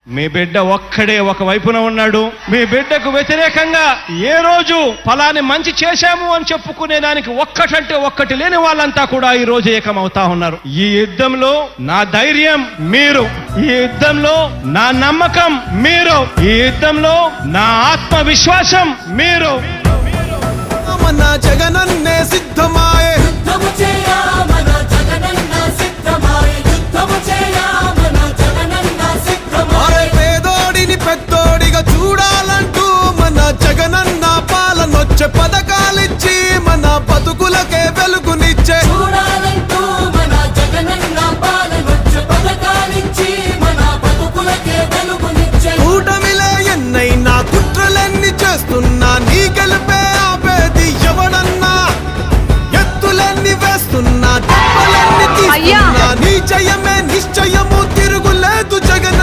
మీ బిడ్డ ఒక్కడే ఒక వైపున ఉన్నాడు. మీ బిడ్డకు వ్యతిరేకంగా ఏ రోజు ఫలాని మంచి చేశాము అని చెప్పుకునే దానికి ఒక్కటంటే ఒక్కటి లేని వాళ్ళంతా కూడా ఈ రోజు ఏకమవుతా ఉన్నారు. ఈ యుద్ధంలో నా ధైర్యం మీరు, ఈ యుద్ధంలో నా నమ్మకం మీరు, ఈ యుద్ధంలో నా ఆత్మవిశ్వాసం మీరు. మన జగనన్నే సిద్ధమాయే, యుద్ధము చేయ మన జగనన్న సిద్ధమాయే, యుద్ధము చేయ